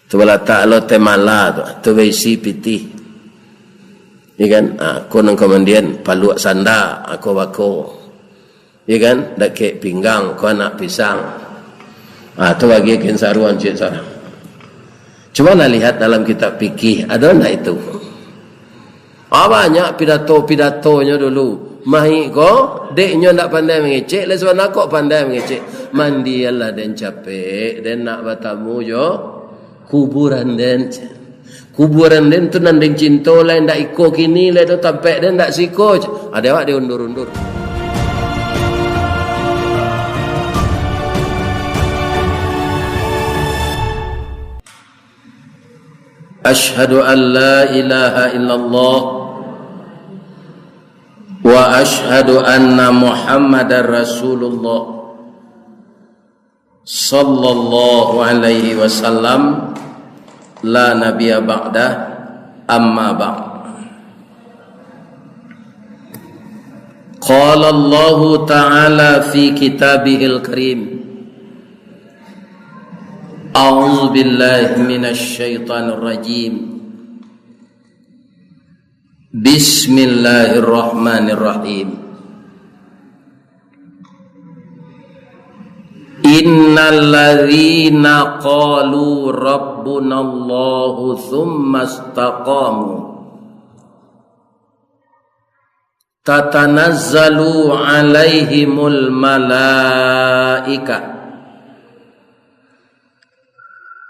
Tu bala ta'ala temala tu besi piti. Ikan aku nang kemudian paluak sanda aku bako. Ikan dak ke pinggang ko anak pisang. Tu bagi ken saruan cik sar. Cuba lihat dalam kitab fikih ada enggak itu? Banyak pidato-pidatonya dulu. Mahi ko deknya ndak pandai mengecek, le sebab nak pandai mengecek. Mandi Allah dan capek dan nak bertamu jo kuburan den tu nanding cinta lain ndak iko kini le tu tampek den ndak siko. Ada awak dia undur-undur. Ashhadu an la ilaha illallah wa ashhadu anna Muhammadar Rasulullah sallallahu alaihi wasallam la nabiyya ba'da amma ba'd. Qala Allah ta'ala fi kitabihil karim A'udzu billahi minasy syaithanir rajim. Bismillahirrahmanirrahim. Innal ladzina qalu rabbunallahu tsumma istaqamu tatanazzalu alaihimul malaika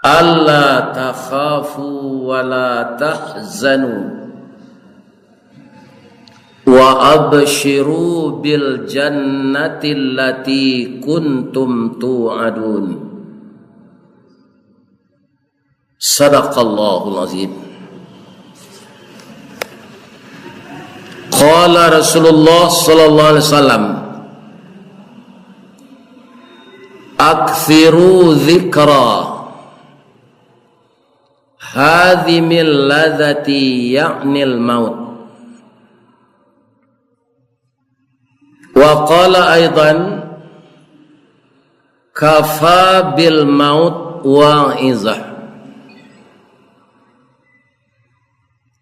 alla takhafu wa la tahzanu wa abshiru bil jannati allati kuntum tu'adun. Sadaqallahul azim. Qala Rasulullah sallallahu alaihi wasallam akthiru dzikra hadhimil ladzati ya'nil maut. Wa qala aidan kafa bil maut wa'izah.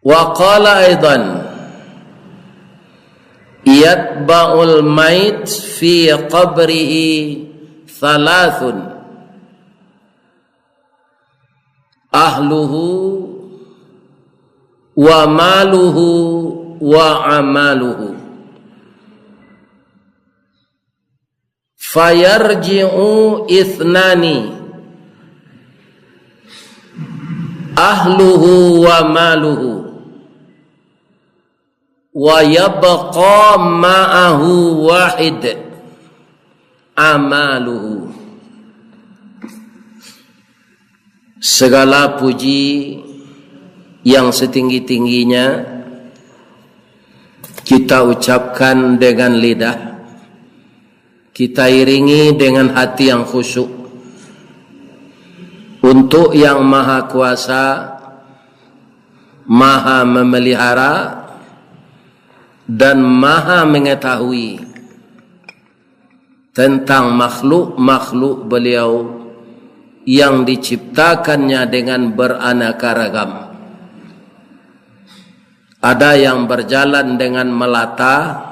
Wa qala aidan yatba'ul mait fi qabrihi thalathun ahluhu wa maluhu wa amaluhu fayarji'u ithnani ahluhu wa maluhu wa yabqa ma'ahu wahid amaluhu. Segala puji yang setinggi-tingginya kita ucapkan dengan lidah, kita iringi dengan hati yang khusyuk untuk yang maha kuasa, maha memelihara dan maha mengetahui tentang makhluk-makhluk beliau yang diciptakannya dengan beraneka ragam. Ada yang berjalan dengan melata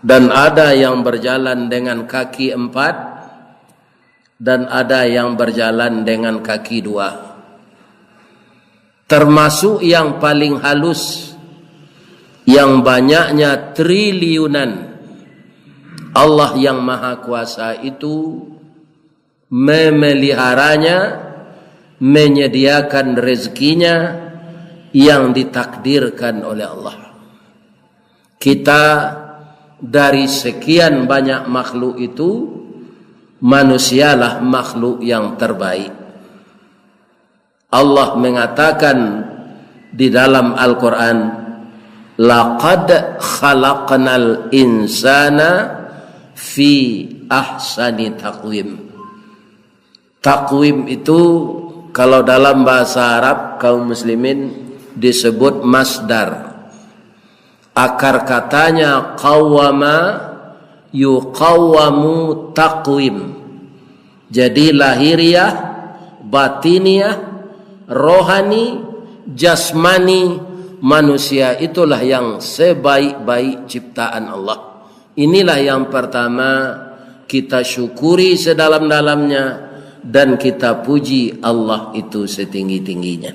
dan ada yang berjalan dengan kaki 4 dan ada yang berjalan dengan kaki 2. Termasuk yang paling halus yang banyaknya triliunan. Allah yang maha kuasa itu memeliharanya, menyediakan rezekinya yang ditakdirkan oleh Allah. Kita dari sekian banyak makhluk itu, manusialah makhluk yang terbaik. Allah mengatakan di dalam Al-Quran, laqad khalaqnal insana fi ahsani taqwim. Takwim itu kalau dalam bahasa Arab kaum muslimin disebut masdar. Akar katanya qawwama yuqawwamu taqwim. Jadi lahiriah batiniah, rohani, jasmani manusia itulah yang sebaik-baik ciptaan Allah. Inilah yang pertama kita syukuri sedalam-dalamnya dan kita puji Allah itu setinggi-tingginya.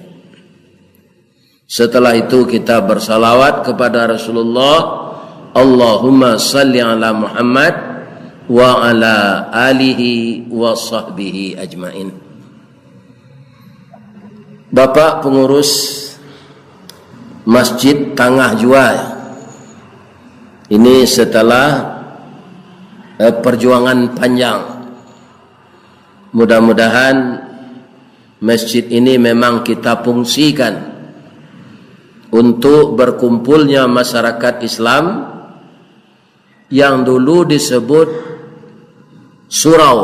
Setelah itu kita bersalawat kepada Rasulullah. Allahumma salli ala Muhammad wa ala alihi wa sahbihi ajmain. Bapak pengurus Masjid Tangah Jua, ini setelah perjuangan panjang, mudah-mudahan masjid ini memang kita fungsikan untuk berkumpulnya masyarakat Islam yang dulu disebut surau.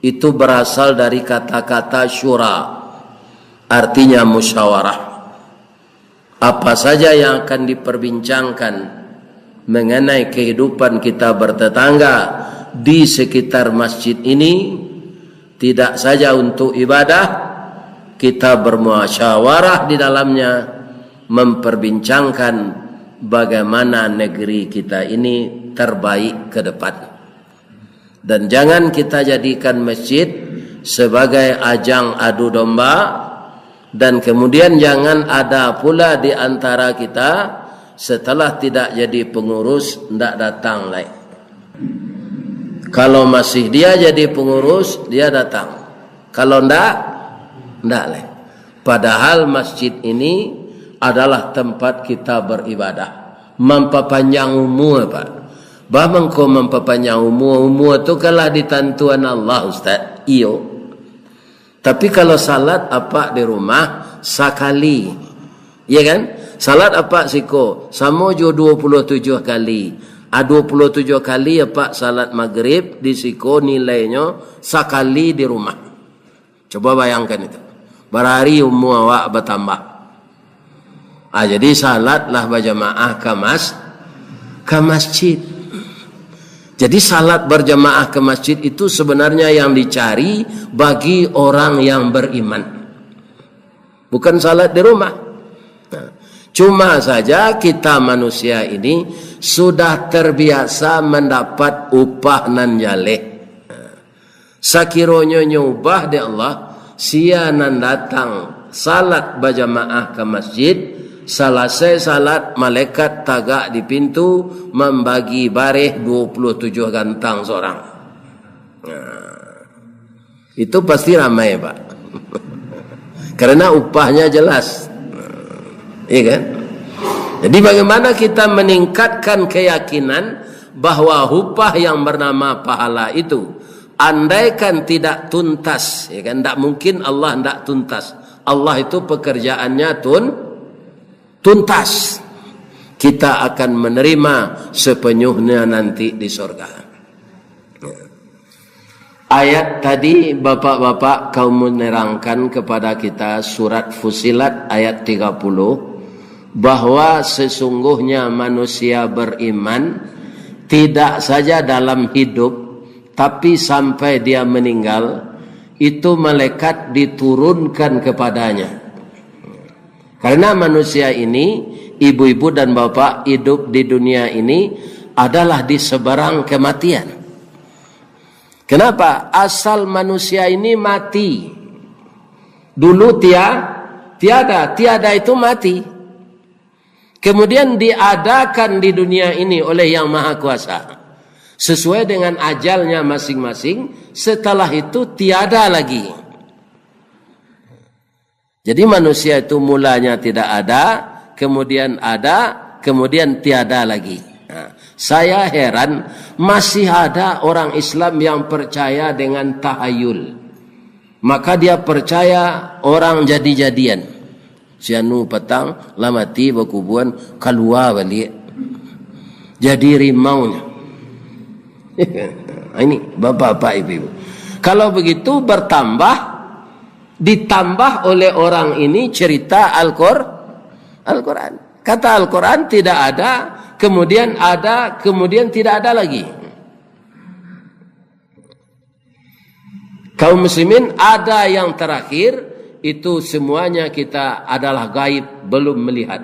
Itu berasal dari kata-kata syura, artinya musyawarah. Apa saja yang akan diperbincangkan mengenai kehidupan kita bertetangga di sekitar masjid ini, tidak saja untuk ibadah, kita bermusyawarah di dalamnya, memperbincangkan bagaimana negeri kita ini terbaik ke depan. Dan jangan kita jadikan masjid sebagai ajang adu domba, dan kemudian jangan ada pula di antara kita setelah tidak jadi pengurus tidak datang lagi. Kalau masih dia jadi pengurus, dia datang. Kalau tidak lagi. Padahal masjid ini adalah tempat kita beribadah. Memperpanjang umur, Pak. Bahkan kau memperpanjang umur itu kalah ditentuan Allah, Ustaz. Iyo. Tapi kalau salat apa di rumah sekali. Ya kan? Salat apa siko? Sama jo 27 kali. 27 kali apa salat maghrib di siko nilainya sekali di rumah. Coba bayangkan itu. Berhari umur awak bertambah. Jadi salatlah berjamaah ke masjid. Jadi salat berjamaah ke masjid itu sebenarnya yang dicari bagi orang yang beriman. Bukan salat di rumah. Cuma saja kita manusia ini sudah terbiasa mendapat upah nan jaleh. Sakironya nyubah di Allah, sia nan datang salat berjamaah ke masjid, selesai salat malaikat tagak di pintu membagi bareh 27 gantang seorang. Itu pasti ramai, Pak. Karena upahnya jelas. Iya kan? Jadi bagaimana kita meningkatkan keyakinan bahwa upah yang bernama pahala itu, andaikan tidak tuntas, ya kan? Tidak mungkin Allah tidak tuntas. Allah itu pekerjaannya tuntas. Kita akan menerima sepenuhnya nanti di surga. Ayat tadi bapak-bapak kaum menerangkan kepada kita surat Fusilat ayat 30 bahwa sesungguhnya manusia beriman tidak saja dalam hidup, tapi sampai dia meninggal itu malaikat diturunkan kepadanya. Karena manusia ini, ibu-ibu dan bapak, hidup di dunia ini adalah di seberang kematian. Kenapa? Asal manusia ini mati. Dulu tiada itu mati. Kemudian diadakan di dunia ini oleh Yang Maha Kuasa sesuai dengan ajalnya masing-masing. Setelah itu tiada lagi. Jadi manusia itu mulanya tidak ada, kemudian tiada lagi. Saya heran masih ada orang Islam yang percaya dengan tahayul. Maka dia percaya orang jadi-jadian. Sianu petang, lamati berkuburan, keluar balik. Jadi rimaunya. Ini bapak-bapak ibu-ibu. Kalau begitu ditambah oleh orang ini cerita Al-Quran. Kata Al-Quran tidak ada, kemudian tidak ada lagi. Kaum muslimin, ada yang terakhir, itu semuanya kita adalah gaib, belum melihat.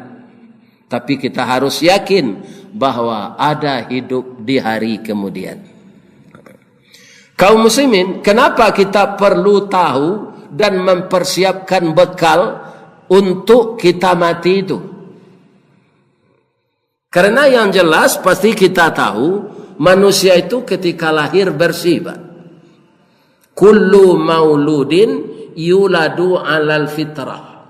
Tapi kita harus yakin bahwa ada hidup di hari kemudian. Kaum muslimin, kenapa kita perlu tahu dan mempersiapkan bekal untuk kita mati itu? Karena yang jelas pasti kita tahu manusia itu ketika lahir bersih, Pak. Kullu mauludin yuladu alal fitrah.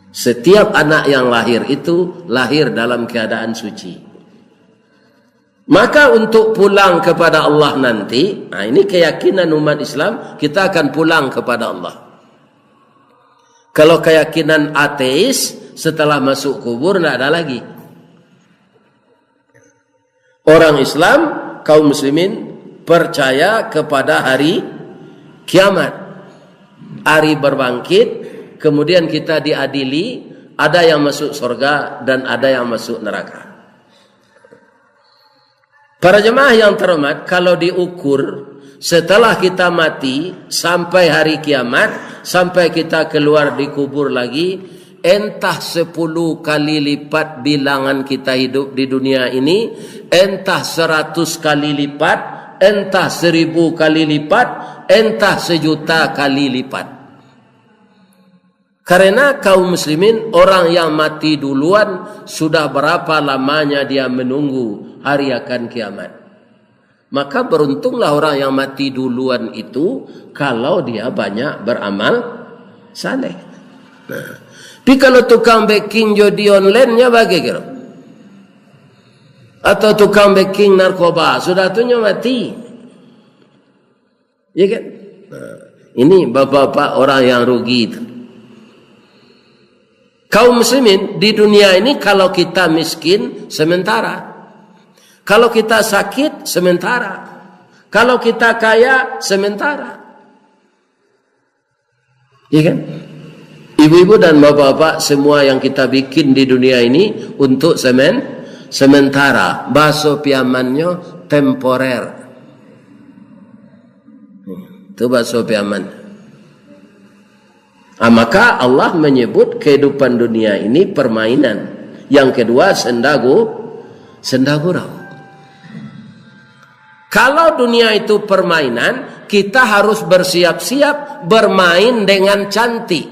Setiap anak yang lahir itu lahir dalam keadaan suci. Maka untuk pulang kepada Allah nanti, nah ini keyakinan umat Islam, kita akan pulang kepada Allah. Kalau keyakinan ateis, setelah masuk kubur tidak ada lagi. Orang Islam, kaum muslimin, percaya kepada hari kiamat, hari berbangkit, kemudian kita diadili, ada yang masuk surga dan ada yang masuk neraka. Para jemaah yang terhormat, kalau diukur setelah kita mati sampai hari kiamat, sampai kita keluar di kubur lagi, entah 10 kali lipat bilangan kita hidup di dunia ini, entah 100 kali lipat, entah 1000 kali lipat, entah 1.000.000 kali lipat. Karena kaum muslimin, orang yang mati duluan, sudah berapa lamanya dia menunggu hari akan kiamat. Maka beruntunglah orang yang mati duluan itu, kalau dia banyak beramal saleh. Nah, tapi kalau tukang backing jodi online-nya bagaimana? Atau tukang backing narkoba, sudah tuhnya mati. Ya kan? Nah, ini bapak-bapak orang yang rugi itu. Kaum muslimin, di dunia ini kalau kita miskin, sementara. Kalau kita sakit, sementara. Kalau kita kaya, sementara. Ya kan? Ibu-ibu dan bapak-bapak, semua yang kita bikin di dunia ini untuk sementara. Baso piamannya temporer. Itu baso piaman. Maka Allah menyebut kehidupan dunia ini permainan. Yang kedua, sendagurau. Kalau dunia itu permainan, kita harus bersiap-siap bermain dengan cantik,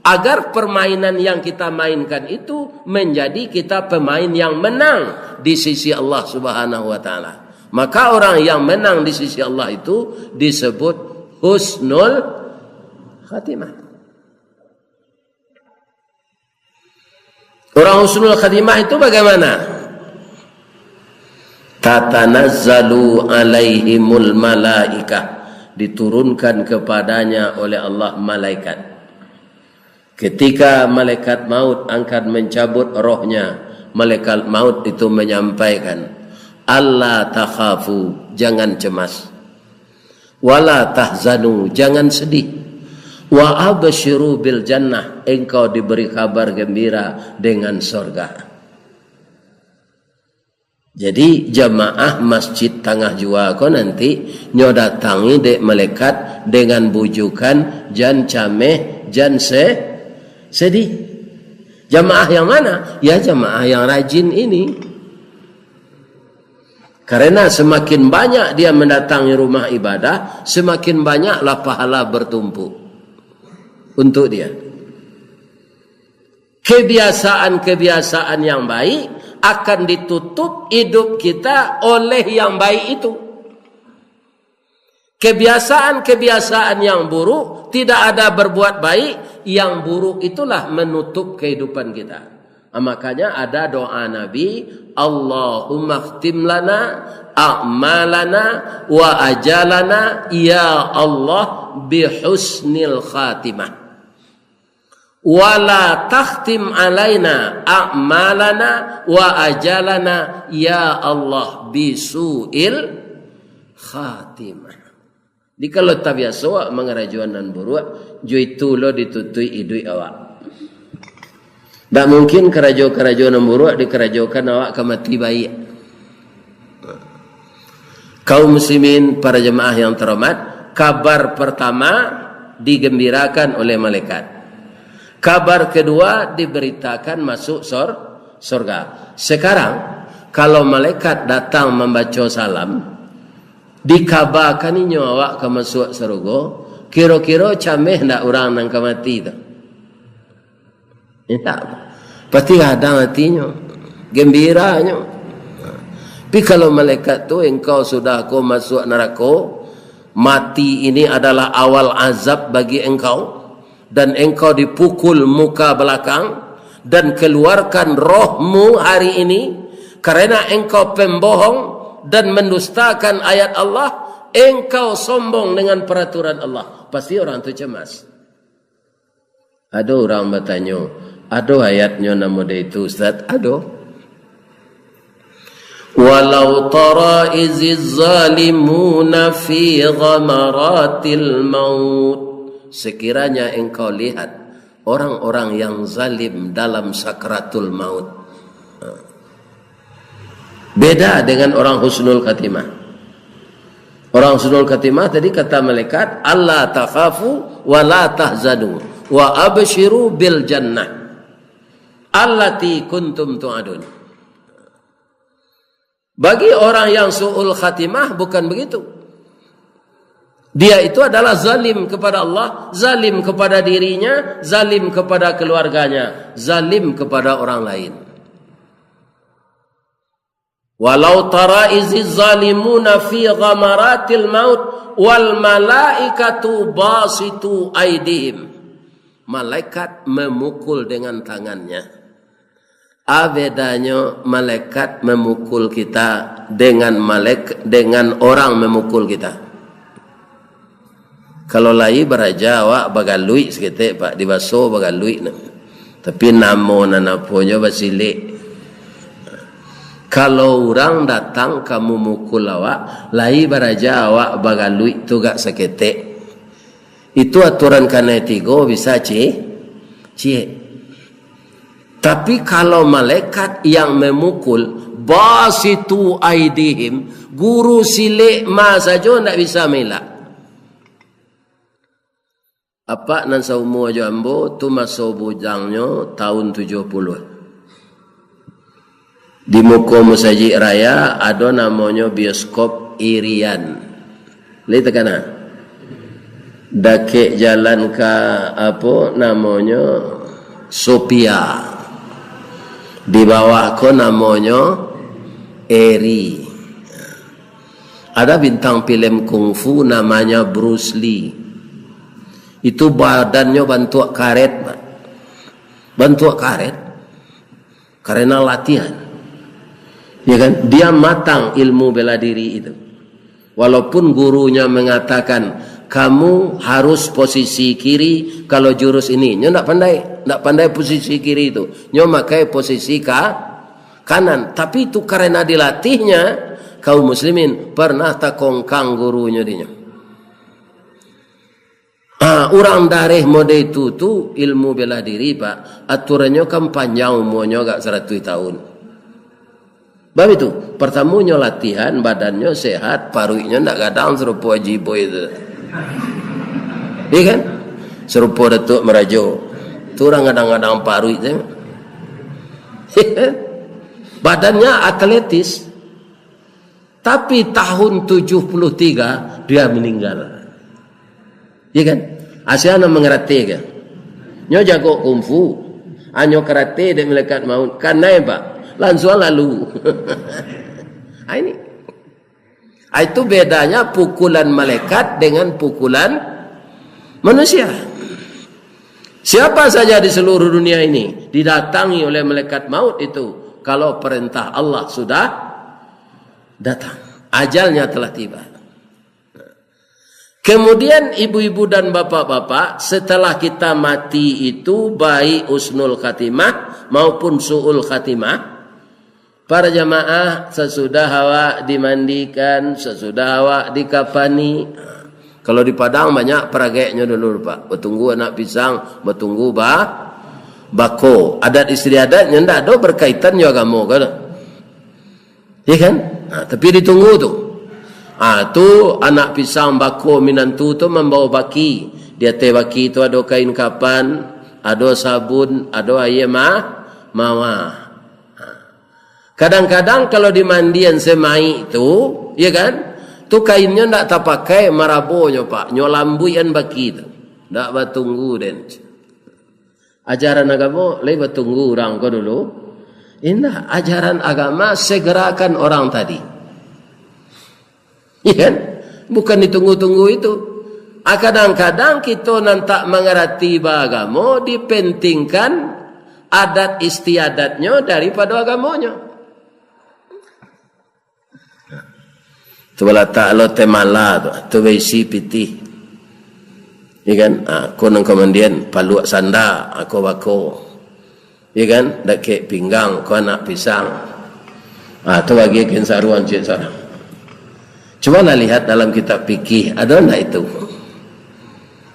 agar permainan yang kita mainkan itu menjadi kita pemain yang menang di sisi Allah Subhanahu wa taala. Maka orang yang menang di sisi Allah itu disebut husnul khatimah. Orang husnul khatimah itu bagaimana? Tatanazzalu alaihimul malaikah, diturunkan kepadanya oleh Allah malaikat. Ketika malaikat maut akan mencabut rohnya, malaikat maut itu menyampaikan, Allah takhafu, jangan cemas, wala tahzanu, jangan sedih, wa abshiru bil jannah, engkau diberi kabar gembira dengan surga. Jadi jamaah masjid Tangah Jua ko nanti nyo datangi dek malaikat dengan bujukan jan cameh jan sedih. Jamaah yang mana? Ya jamaah yang rajin ini. Karena semakin banyak dia mendatangi rumah ibadah, semakin banyaklah pahala bertumpuk untuk dia. Kebiasaan-kebiasaan yang baik akan ditutup hidup kita oleh yang baik itu. Kebiasaan-kebiasaan yang buruk, tidak ada berbuat baik, yang buruk itulah menutup kehidupan kita. Makanya ada doa Nabi, Allahumma khtim lana a'malana wa ajalana ya Allah bihusnil khatimah. Wala takhtim alaina a'malana wa ajalana ya Allah bisu'il khatimah. Di kalau tak biasa awak mengerajuan dan buruk, itu lo ditutui idui awak. Tak mungkin kerajuan dan buruk dikerajukan awak ke mati baik. Kaum muslimin, para jemaah yang terhormat, kabar pertama digembirakan oleh malaikat. Kabar kedua diberitakan masuk surga. Sekarang kalau malaikat datang membaca salam, dikabarkan inyo awak ke masuk surga, kira-kira cameh ndak orang nang ke mati tu? Tak. Pasti ada hatinya, gembiranya. Tapi kalau malaikat tu engkau sudah kau masuk neraka, mati ini adalah awal azab bagi engkau, dan engkau dipukul muka belakang dan keluarkan rohmu hari ini karena engkau pembohong dan mendustakan ayat Allah, engkau sombong dengan peraturan Allah. Pasti orang tu cemas. Ada orang bertanya, ada ayatnya nama dia itu Ustaz? Ada. Walau tara iziz zalimuna fi ghamaratil maut. Sekiranya engkau lihat orang-orang yang zalim dalam sakratul maut. Beda dengan orang husnul khatimah. Orang husnul khatimah tadi kata malaikat, Allah takhafu wa la tahzanu wa abshiru bil jannah allati kuntum tu'adun. Bagi orang yang su'ul khatimah bukan begitu. Dia itu adalah zalim kepada Allah, zalim kepada dirinya, zalim kepada keluarganya, zalim kepada orang lain. Walau tara iziz zalimuna fi ghamaratil maut wal malaikatu basitu aidihim. Malaikat memukul dengan tangannya. Bedanya malaikat memukul kita dengan orang memukul kita. Kalau lai beraja awak bagalui seketik pak dibaso bagalui, tapi namo nanaponya basilik. Kalau orang datang kamu mukul awak, lai beraja awak bagalui tu gak seketik. Itu aturan kanetigo bisa cie. Tapi kalau malaikat yang memukul, basitu aidihim, guru silik ma saja tidak bisa melak. Apa nan saumu jambo tu masuk bujangnya tahun 70. Di muka Masjid Raya ada namanya bioskop Irian. Lihat kana? Dake jalan ke apa namanya Sophia. Di bawah ko namanya Eri. Ada bintang film kungfu namanya Bruce Lee. Itu badannya bantuak karet, Pak. Bantuak karet karena latihan. Ya kan? Dia matang ilmu bela diri itu. Walaupun gurunya mengatakan kamu harus posisi kiri kalau jurus ini. Nyo tak pandai posisi kiri itu. Nyo makai posisi kanan. Tapi itu karena dilatihnya kaum muslimin pernah takongkang gurunya dia. Orang dareh mode itu tu ilmu bela diri Pak. Aturannya kan panjang umurnya gak 100 tahun. Bab itu pertamanya latihan badannya sehat, paruinya ndak gadang serupa jibo itu. Iya kan? Serupa Datuk Merajo. Tu orang kadang-kadang paru itu. Badannya atletis. Tapi tahun 73 dia meninggal. Iya kan? Asyana mengerti kan? Nyo jago kungfu. Anyo karate dan malaikat maut. Karena Pak, langsung lalu. Ini. Itu bedanya pukulan malaikat dengan pukulan manusia. Siapa saja di seluruh dunia ini didatangi oleh malaikat maut itu kalau perintah Allah sudah datang, ajalnya telah tiba. Kemudian ibu-ibu dan bapak-bapak, setelah kita mati itu baik usnul khatimah maupun su'ul khatimah, para jamaah sesudah awak dimandikan, sesudah awak dikafani. Kalau di Padang banyak perageknya dulu Pak. Bertunggu anak pisang, bertunggu bako. Adat istiadatnya ndak ada berkaitan dengan agama kan. Iya kan? Tapi ditunggu tu. Tu anak pisang bako minantu tu membawa baki. Dia teh baki tu ada kain kapan, ada sabun, ada air mawar. Kadang-kadang kalau di mandian semai tu, ya kan? Tu kainnya ndak terpakai marabonya pak, nyolambuian baki tu. Ndak batunggu den. Ajaran agama lai batunggu orang ko dulu. Indah ajaran agama segerakan orang tadi. Ya kan? Bukan ditunggu-tunggu itu. Kadang-kadang kita nanti mengerti agama dipentingkan adat istiadatnya daripada agamanya. Tu bala ta'ala temala tu besi piti. Ya kan? Aku nang kemudian paluak sanda aku bako. Ya kan? Dak ke pinggang ko anak pisang. Tu bagi ken saruan cik sarang. Cuba nak lihat dalam kitab fikih ada enggak itu?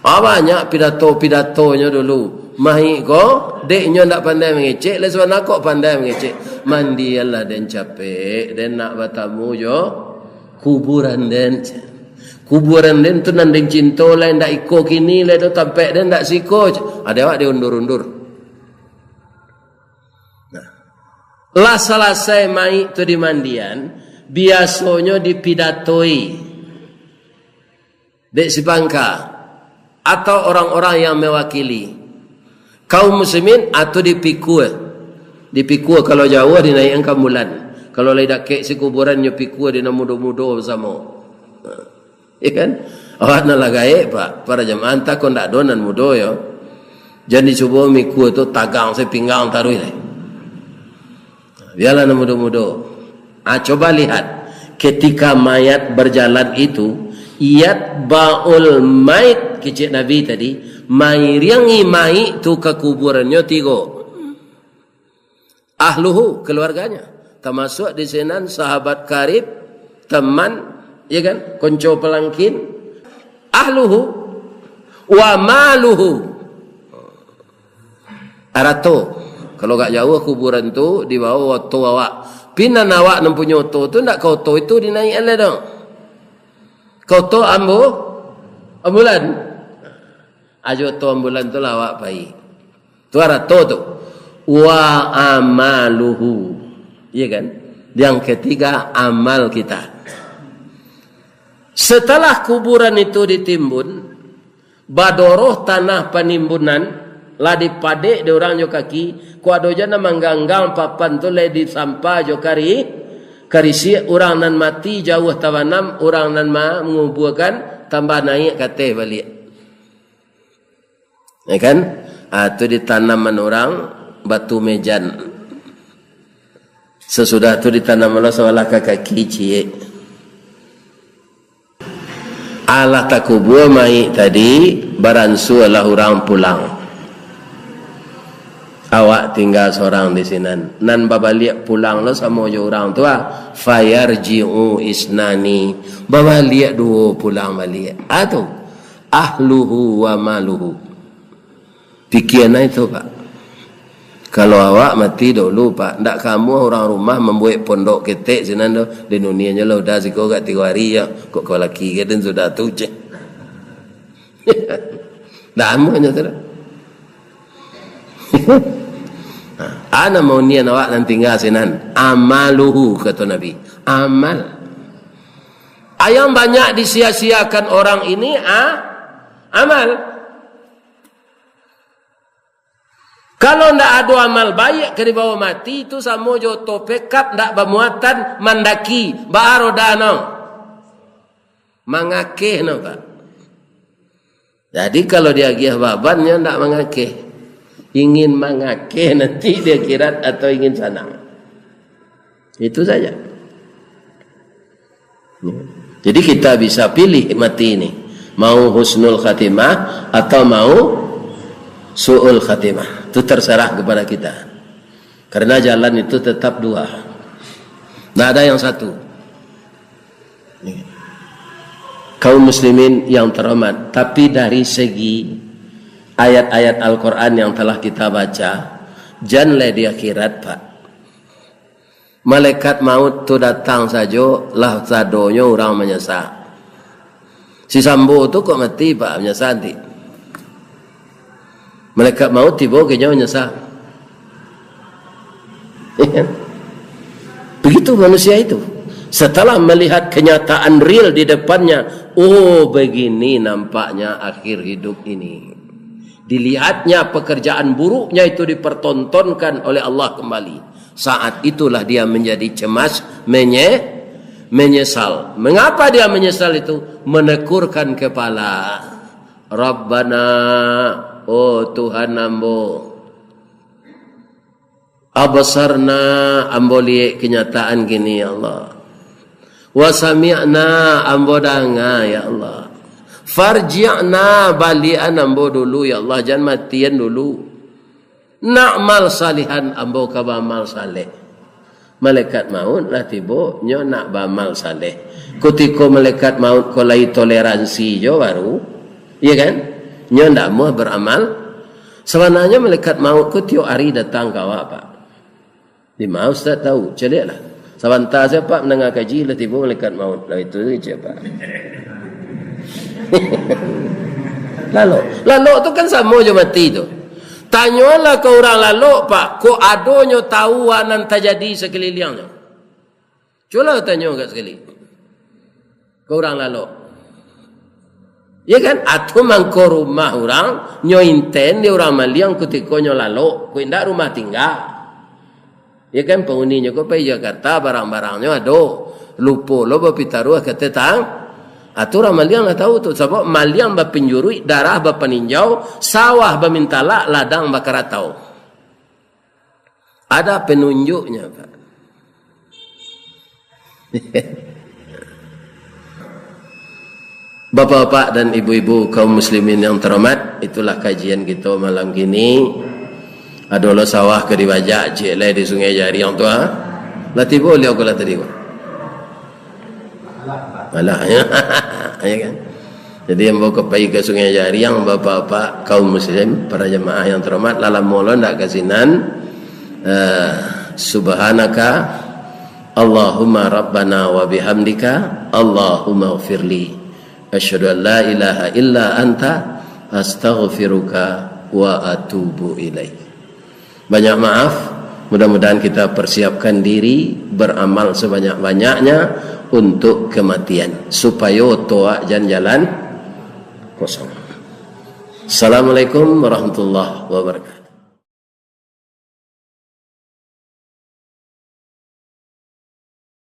Banyak pidato-pidatonya dulu. Mahi ko deknya ndak pandai mengecek, le sebab nak kok pandai mengecek. Mandilah dan capek dan nak bertamu jo kuburan den tu nanding cinta lain ndak iko kini le do tampek den ndak siko. Ada awak dia undur-undur. Nah. Lah selesai mai tu di mandian, biasanya dipidatoi dek si bangka atau orang-orang yang mewakili kaum muslimin atau dipikul kalau Jawa dinaikkan kambulan, kalau lai dak kek si kuburan nyo pikul dina mudo-mudo bersama. Ya kan? Awak nak lagai pak para jemaah tak kon dak donan mudo yo. Jadi cuba mikul tu tagang saya pinggang taruh ni. Biarlah na mudo-mudo. Coba lihat ketika mayat berjalan itu, iat baul mayit kecik Nabi tadi, mai riangi mai tu ke kuburannya tiga. Ahluhu keluarganya, termasuk di sana sahabat karib, teman, ya kan, konco pelangkin. Ahluhu wa maluhu. Arato. Kalau gak jauh kuburan tu di bawah oto awak. Pina nawak mempunyai oto tu ndak kau oto itu dinaik oleh dong. Kau oto ambulan. Ajo oto ambulan tu lawak baik. Tu arato tu. Wa amaluhu. Iya kan? Yang ketiga amal kita. Setelah kuburan itu ditimbun, badoroh tanah penimbunan lah dipadek di orang jo kaki, ku ado jana mangganggang papan tu le di sampah jo karisi orang nan mati jauh tawanam, orang nan menguburkan tambah naik kate balik. Ya kan? Tu ditanaman orang batu mejan. Sesudah tu ditanam Allah seolah kaki cie. Allah takubur mai tadi baransu lah orang pulang. Awak tinggal seorang di sini. Nan babalik pulang lo sama je orang tua. Fayarji'u isnani. Babalik dua pulang balik. Atau ahluhu wa maluhu. Pikiran itu pak. Kalau awak mati dulu pak, ndak kamu orang rumah membuat pondok ketek sini do di dunia nya lo dah siko kat 3 hari ya. Kok kau laki ke dan sudah tu je. Dah amunya tu. Ana mau nian awak nan tinggal sinan. Amaluhu kata Nabi. Amal. Ayam banyak disia-siakan orang ini amal. Kalau ndak ada amal baik ke bawah mati itu sama jo topekat ndak bermuatan mandaki barodano. Mangakeh no pak. Jadi kalau dia giah babannya ndak mangakeh. Ingin mengakeh nanti dia kirat atau ingin sanang. Itu saja. Jadi kita bisa pilih mati ini. Mau husnul khatimah atau mau su'ul khatimah. Itu terserah kepada kita. Karena jalan itu tetap dua. Tidak ada yang satu. Kaum muslimin yang terhormat. Tapi dari segi ayat-ayat Al-Quran yang telah kita baca, janganlah di akhirat pak. malaikat maut tu datang saja lah sadonyo orang menyesal. Si Sambo tu kok mati pak menyesal nanti. Malaikat maut tiba ke nyawa menyesal. Begitu manusia itu. Setelah melihat kenyataan real di depannya, oh begini nampaknya akhir hidup ini. Dilihatnya pekerjaan buruknya itu dipertontonkan oleh Allah kembali. Saat itulah dia menjadi cemas, menyesal. Mengapa dia menyesal itu? Menekurkan kepala. Rabbana, oh Tuhan ambo, abasarna, ambo lihat kenyataan gini ya Allah. Wasami'na, ambo danga ya Allah. Farji'na, balian ambo dulu ya Allah, jangan matian dulu. Na'mal salihan, ambo ka bamal saleh. Malaikat maut lah tiba nyo nak bamal saleh. Ketika malaikat maut ko lai toleransi jo baru, iya kan? Nyo ndak mau beramal. Sebenarnya malaikat maut ko tiap hari datang ka awak pak. Di mau ustaz tahu, celiklah. Sebentar saya pak mendengar kaji lah tiba malaikat maut. Lah itu je pak. Lalu tu kan sama je mati tu. Tanyalah ke orang lalu pak, kok adonyo tahu anan terjadi sekelilingnya. Cuba tanya kat sekali. Ke orang lalu. Ya kan? Atau mangko rumah orang, nyo inten di orang maliang ketika nyo lalu, kok indak rumah tinggal. Ya kan penghuninya kok pergi Jakarta, barang-barangnya ada. Lupa lo bapitaruh kata tang. Atau orang maliang lah tahu tu sebab maliang berpenjurui, darah berpeninjau, sawah bermintalak, ladang berkeratau. Ada penunjuknya pak. Bapak-bapak dan ibu-ibu kaum muslimin yang terhormat, itulah kajian kita malam ini. Adalah sawah ke dibajak cik lai di Sungai Jari yang tua. Lah tiba boleh aku lah tadi kok. Malah ya. Ya kan? Jadi yang bawa pergi ke Sungai Jari yang bapak-bapak kaum muslim, para jemaah yang terhormat, lalam mula ndak kasinan subhanaka Allahumma rabbana wa bihamdika Allahumma ighfirli asyhadu an la ilaha illa anta astaghfiruka wa atubu ilaik. Banyak maaf, mudah-mudahan kita persiapkan diri beramal sebanyak-banyaknya untuk kematian supaya toa jalan kosong. Assalamualaikum warahmatullahi wabarakatuh.